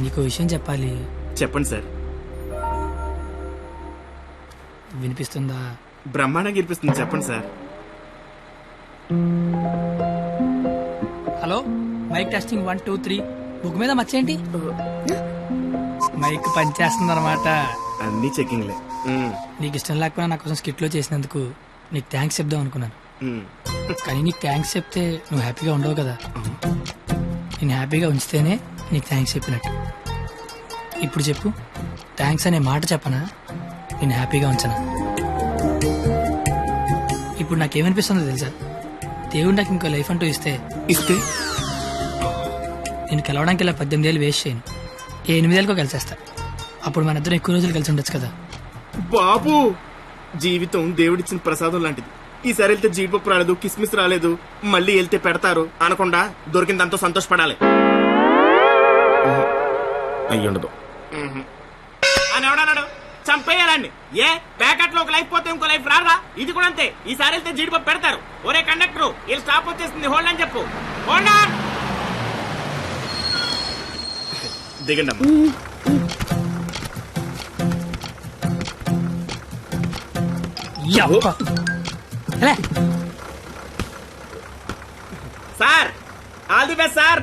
నీకు విషయం చెప్పాలి. చెప్పండి సార్. వినిపిస్తుందా? బ్రహ్మాండంగా వినిపిస్తుంది, చెప్పండి sir. Hello, mike testing 1 2 3. Book మీద మర్చేంటి? మైక్ పనిచేస్తుంది అనమాట. అన్ని చెకింగ్లే. నీకు ఇష్టం లేకపోయినా నా కోసం స్కిట్ లో చేసినందుకు నీకు థ్యాంక్స్ చెప్దాం అనుకున్నాను. కానీ నీకు థ్యాంక్స్ చెప్తే నువ్వు హ్యాపీగా ఉండవు కదా. నేను హ్యాపీగా ఉంచితేనే నీకు థ్యాంక్స్ చెప్పినట్టు. ఇప్పుడు చెప్పు, థ్యాంక్స్ అనే మాట చెప్పనా, నేను హ్యాపీగా ఉంచనా? ఇప్పుడు నాకేమనిపిస్తుందో తెలుసా? దేవుడు నాకు ఇంకో లైఫ్ అంటూ ఇస్తే నేను కలవడానికి ఇలా 18 ఏళ్ళు వేస్ట్ చేయను. 8 ఏళ్ళకో కలిసేస్తా. అప్పుడు మన ఇద్దరం ఎక్కువ రోజులు కలిసి ఉండొచ్చు కదా. బాబు, జీవితం దేవుడిచ్చిన ప్రసాదం లాంటిది. ఈసారి వెళ్తే జీడిపప్పు రాలేదు, కిస్మిస్ రాలేదు, మళ్ళీ వెళ్తే పెడతారు అనకుండా దొరికిందంతో సంతోషపడాలి. అయ్యుండదు అని ఎవడన్నాడు? చంపేయాలండి. ఏ ప్యాకెట్ లో ఒక లైఫ్ పోతే ఇంకో లైఫ్ రాదా? ఇది కూడా అంతే. ఈసారి వెళ్తే జీడిపప్పు పెడతారు. ఒరే కండక్టర్, వీళ్ళు స్టాప్ వచ్చేస్తుంది, హోల్డ్ అని చెప్పు. Hold on. దిగండి అమ్మా. Sir, all the best sir.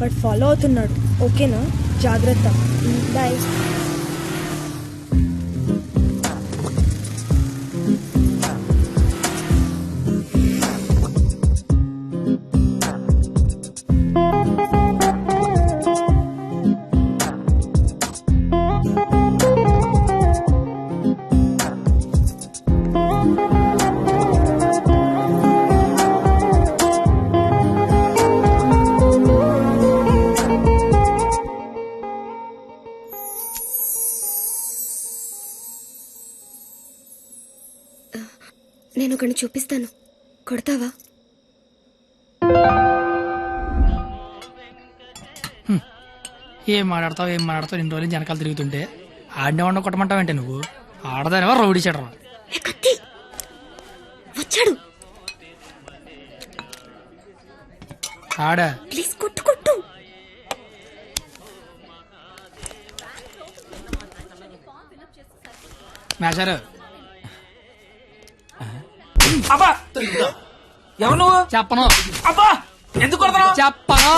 But follow అవుతున్నాడు. ఓకేనా? జాగ్రత్త. బాయ్. నేను ఒకరిని చూపిస్తాను, కొడతావా? ఏం మాట్లాడతావు ఇన్ని రోజులు జనకాలు తిరుగుతుంటే ఆడినే వండ కొట్టమంటావేంటే నువ్వు? ఆడదానివా రౌడీ చెడరా? వచ్చాడు. ఆడా ప్లీజ్ కొట్టు కొట్టు. మేషారు. అబ్బా, ఎవరు నువ్వు? చెప్పను. అబ్బా, ఎందుకు కొడతావు? చెప్పను.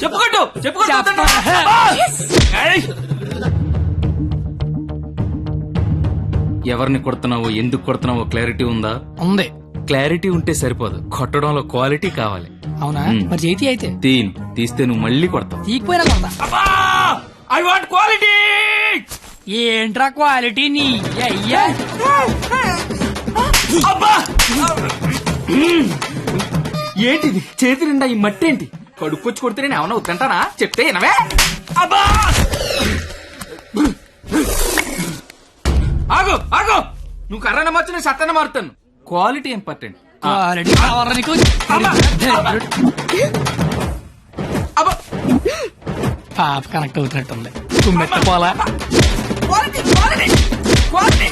చెప్పుకోట్టు చెప్పుకోట్టు. ఎవరిని కొడుతున్నావో, ఎందుకు కొడుతున్నావో క్లారిటీ ఉందా? ఉంది. క్లారిటీ ఉంటే సరిపోదు, కొట్టడంలో క్వాలిటీ కావాలి. అవునా? మరి చేతి అయితే తీస్తే నువ్వు మళ్ళీ కొడతావు. తీకపోయినా కొడతా. I want quality. ఏంట్రా క్వాలిటీ నీ అయ్యా? అబ్బా, ఏంటిది చేతి నిండా ఈ మట్టి? ఏంటి కడుక్కొచ్చి కొడితే నేను ఏమన్నా వద్దంటానా? చెప్తే వినవే. అబ్బా, ఆగు ఆగు, నువ్వు కర్రన మార్చు, నేను సత్తన మారుతాను. Quality important. క్వాలిటీ కావాలా నీకు? అబ్బా, పాప కనెక్ట్ అవుతున్నట్టుంది. కుమ్మెత్త పోలా. Quality quality quality.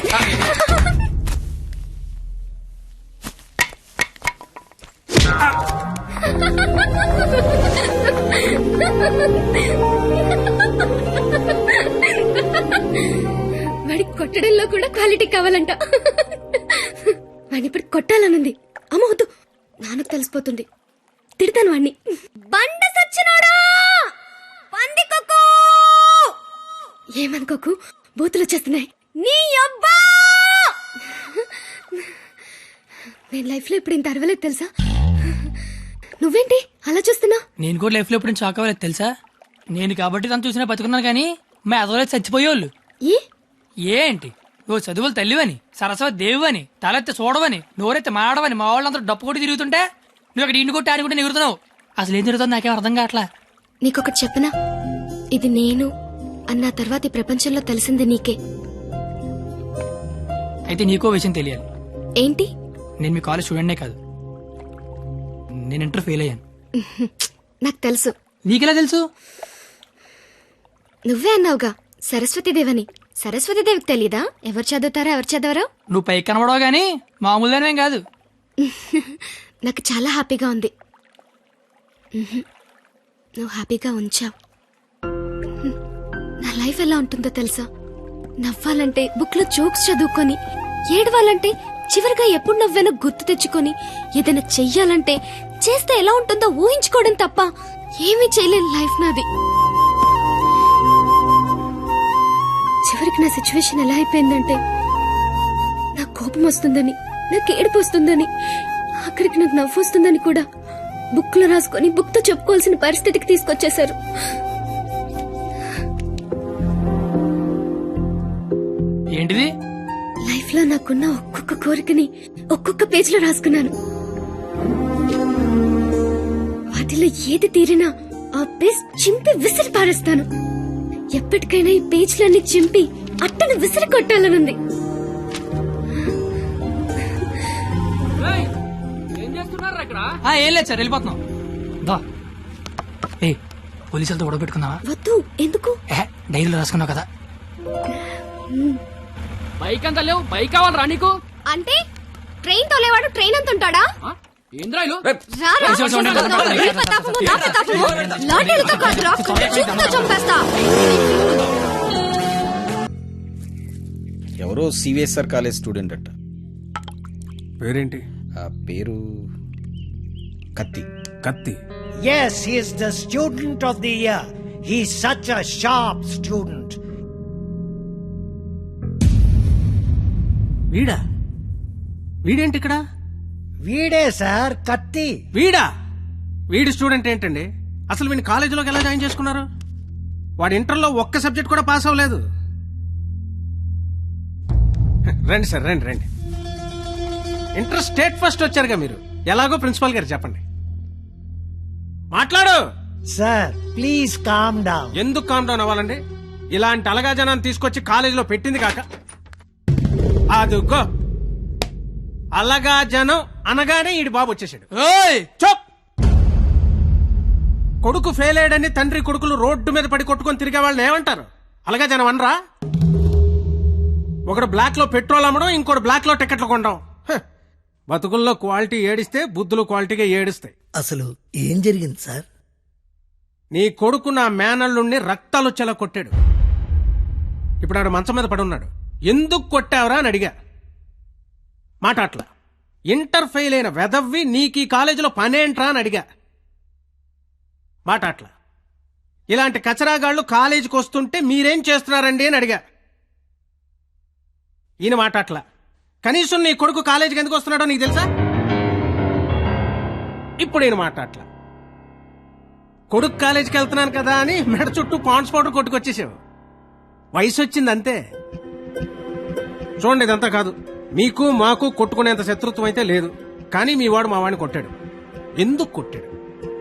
వాడికి కొట్టడంలో కూడా క్వాలిటీ కావాలంట. వాడిని ఇప్పుడు కొట్టాలనుంది. అమ్మ వద్దు, నాన్నకు తెలిసిపోతుంది. తిడతాను వాడిని. బండ సచ్చినోడా, పందికొక్కు. ఏమనుకోకు, బూతులు వచ్చేస్తున్నాయి. నీ అబ్బా, నేను లైఫ్ లో ఇప్పుడు ఇంత అరవలేదు తెలుసా? నువ్వేంటి అలా చూస్తున్నా? నేను కూడా లైఫ్ లో ఎప్పుడు షాక్ అవ్వలేదు తెలుసా? నేను కాబట్టి తను చూసినా బతుకున్నాను, కానీ మా అదోలేదు చచ్చిపోయేవాళ్ళు. ఏంటి నువ్వు చదువులు తల్లివని, సరస్వతి దేవివని, తలెత్తి చూడవని, నోరెత్తి మాడవని మా వాళ్ళందరూ డప్పు కొట్టి తిరుగుతుంటే నువ్వు అక్కడ ఇంటి కొట్టి ఆడుకుంటే ఎగురుతున్నావు. అసలు ఏం జరుగుతుంది నాకేం అర్థం కావట్లా. నీకొకటి చెప్పనా? ఇది నేను అన్న తర్వాత ఈ ప్రపంచంలో తెలిసింది నీకే. అయితే నీకో విషయం తెలియాలి. ఏంటి? నేను మీ కాలేజ్ స్టూడెంట్నే కాదు, నేను ఇంటర్ ఫెయిల్ అయ్యాను. నాకు తెలుసు. నీకెలా తెలుసు? నువ్వే అన్నావుగా సరస్వతీదేవని. సరస్వతీదేవికి తెలీదా ఎవరు చదువుతారో ఎవరు చదవరో? నువ్వు పైకి కనబడవు గానీ మామూలుగానేం కాదు. నాకు చాలా హ్యాపీగా ఉంది. నువ్వు హ్యాపీగా ఉంచావు. నా లైఫ్ ఎలా ఉంటుందో తెలుసా? నవ్వాలంటే బుక్ లో జోక్స్ చదువుకొని, ఏడవాలంటే చివరిగా ఎప్పుడు నవ్వానో గుర్తు తెచ్చుకొని, ఏదైనా చెయ్యాలంటే చేస్తే ఎలా ఉంటుందో ఊహించుకోవడం తప్ప ఏమీ చేయలేని లైఫ్ నాది. చివరికి నా సిచ్యువేషన్ ఎలా అయిపోయిందంటే, నాకు కోపం వస్తుందని, నాకు ఏడుపు వస్తుందని, అక్కడికి నాకు నవ్వు వస్తుందని కూడా బుక్ లో రాసుకొని బుక్ తో చెప్పుకోవాల్సిన పరిస్థితికి తీసుకొచ్చేశారు. ఏంటిది? లైఫ్ లో నాకున్న ఒక్కొక్క కోరికని ఒక్కొక్క పేజ్ లో రాసుకున్నాను. వాటిలో ఏది తీరినా ఆ పేజ్ చింపి విసిరి పారేస్తాను. ఎప్పటికైనా ఈ పేజ్లన్నీ చింపి అట్టను విసిరి కొట్టాలనుంది. ఏం లేదు సార్, వెళ్ళిపోతున్నాం. దా ఏ పోలీసులతో గొడవ పెట్టుకున్నావా? వద్దు. ఎందుకు? డైరీలో రాసుకున్నావు కదా. బైక్ అంతా లేవు, బైక్ కావాలరా నీకు? అంటే ట్రైన్ తోలేవాడు ట్రైన్ అంత ఉంటాడా? ఏంద్రాయిలు ఎవరో సివిఎస్ఆర్ కాలేజ్ స్టూడెంట్ అట్ట. పేరేంటి? ఆ పేరు కత్తి. కత్తి. Yes, he is the student of the year. He's such a sharp student. వీడా? వీడేంటి ఇక్కడ? వీడే సార్ కత్తి. వీడా? వీడి స్టూడెంట్ ఏంటండి? అసలు వీడిని కాలేజీలోకి ఎలా జాయిన్ చేసుకున్నారు? వాడి ఇంటర్లో ఒక్క సబ్జెక్ట్ కూడా పాస్ అవ్వలేదు. రండి సార్, రండి రండి. ఇంటర్ స్టేట్ ఫస్ట్ వచ్చారుగా మీరు. ఎలాగో ప్రిన్సిపాల్ గారు చెప్పండి. మాట్లాడు. Sir please calm down. ఎందుకు కామ్ డౌన్ అవ్వాలండి? ఇలాంటి అలగా జనాన్ని తీసుకొచ్చి కాలేజీలో పెట్టింది కాక అదుగో అలగా జనం అనగానే ఈడి బాబు వచ్చేసాడు. చోప్. కొడుకు ఫెయిల్ అయ్యాడని తండ్రి కొడుకులు రోడ్డు మీద పడి కొట్టుకొని తిరిగే వాళ్ళని ఏమంటారు? అలగా జనం అనరా? ఒకడు బ్లాక్ లో పెట్రోల్ అమ్మడం, ఇంకోటి బ్లాక్ లో టికెట్లు కొనడం. బతుకుల్లో క్వాలిటీ ఏడిస్తే బుద్ధులు క్వాలిటీగా ఏడుస్తాయి. అసలు ఏం జరిగింది సార్? నీ కొడుకు నా మేనల్లుణ్ణి రక్తాలు వచ్చేలా కొట్టాడు. ఇప్పుడు ఆడు మంచం మీద పడున్నాడు. ఎందుకు కొట్టావరా అని అడిగా. మాట అట్లా. ఇంటర్ ఫెయిల్ అయిన వెదవ్వి నీకు ఈ కాలేజీలో పనేంట్రా అని అడిగా. మాట అట్లా. ఇలాంటి కచరాగాళ్లు కాలేజీకి వస్తుంటే మీరేం చేస్తున్నారండి అని అడిగా. ఈయన మాట అట్లా. కనీసం నీ కొడుకు కాలేజీకి ఎందుకు వస్తున్నాడో నీకు తెలుసా? ఇప్పుడు ఈయన మాట అట్లా. కొడుకు కాలేజీకి వెళ్తున్నాను కదా అని మెడ చుట్టూ పాండ్స్ పౌడర్ కొట్టుకొచ్చేసావు. వయసు వచ్చింది అంతే. చూడండి, ఇదంతా కాదు. మీకు మాకు కొట్టుకునేంత శత్రుత్వం అయితే లేదు. కానీ మీ వాడు మా వాడిని కొట్టాడు. ఎందుకు కొట్టాడు?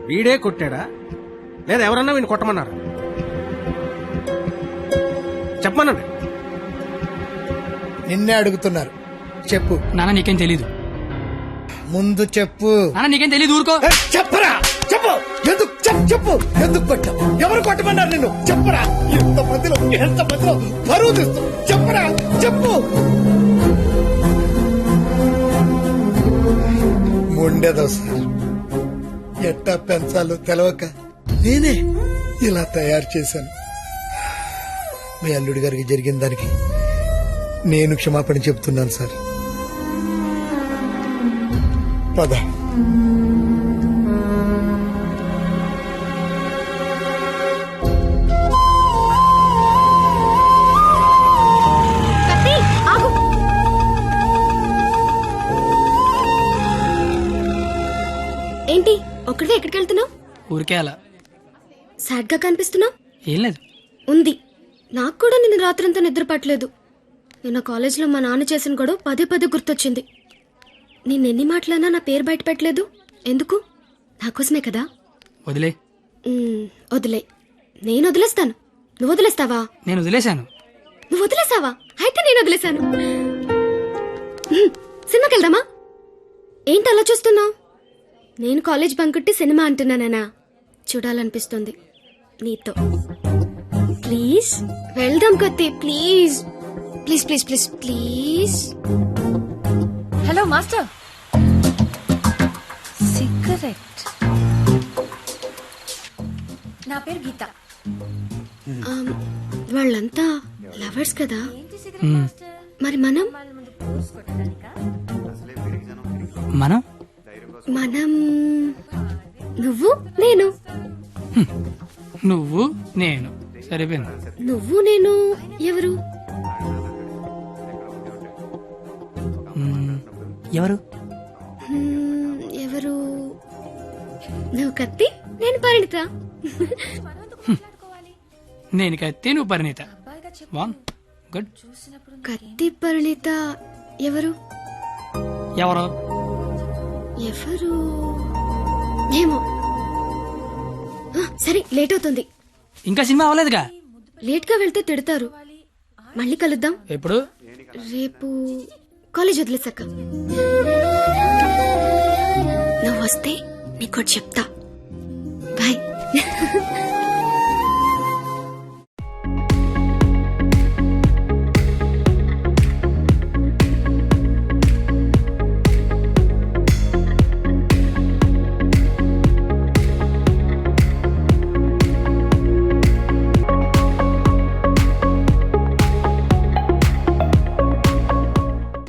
వీడే కొట్టాడా లేదా ఎవరన్నా వీడిని కొట్టమన్నారా? చెప్పమనండి. నిన్నే అడుగుతున్నారు, చెప్పు. నాన్న నీకేం తెలీదు. ముందు చెప్పు. నాన్న నీకేం తెలీదు, ఊరుకో. చెప్పరా, చెప్పు. ఎందుకు చెప్పు. ఎందుకు కొట్టావు? ఎవరు కొట్టమన్నారు నిన్ను? చెప్పరా. ఎంత మందిలో బరువు తీస్తావు? చెప్పరా, చెప్పు. మొండేదో సార్, ఎట్టా పెంచాలో తెలవక నేనే ఇలా తయారు చేశాను. మీ అల్లుడి గారికి జరిగిన దానికి నేను క్షమాపణ చెప్తున్నాను సార్. పద. ఏంటి ఒక్కడే ఎక్కడికి వెళ్తున్నావు? ఊరికే అలా. సాడ్ గా కనిపిస్తున్నావు. ఏం లేదు. ఉంది. నాకు కూడా నిన్న రాత్రంతా నిద్ర పట్టలేదు. నిన్న కాలేజీలో మా నాన్న చేసిన గొడవ పదే పదే గుర్తొచ్చింది. నేనెన్ని మాటలన్నా నా పేరు బయట పెట్టలేదు. ఎందుకు? నాకోసమే కదా. వదిలే. వదిలే. నేను వదిలేస్తాను. నువ్వు వదిలేస్తావా? నేను వదిలేశాను. నువ్వు వదిలేసావా? అయితే నేను వదిలేశాను. సినిమాకి వెళ్దామా? ఏంటి అలా చూస్తున్నావు? నేను కాలేజ్ బంకుట్టి సినిమా అంటున్నానా? చూడాలనిపిస్తుంది నీతో. ప్లీజ్ వెళ్దాం కత్తి. Please please please please please. Hello master, cigarette. నా పేరు గీత. వాళ్ళంతా లవర్స్ కదా, మ్మ్. మరి మనం మనం మనం నువ్వు నేను నువ్వు నేను సరిపోయింది. నువ్వు నేను ఎవరు? మ్మ్. ఎవరు? ఎవరు? నువ్వు కత్తి, నేను పరిణిత. నేను కత్తి, నువ్వు పరిణీత. Van good. కత్తి పరిణిత ఎవరు? ఎవరు? ఎవరు ఏమో. సరే, లేట్ అవుతుంది. ఇంకా సినిమా అవ్వలేదుగా. లేట్ గా వెళ్తే తిడతారు. మళ్ళీ కలుద్దాం. ఎప్పుడు? రేపు కాలేజ్ వదిలేసాక. నువ్వు వస్తే నీకు చెప్తా. బాయ్.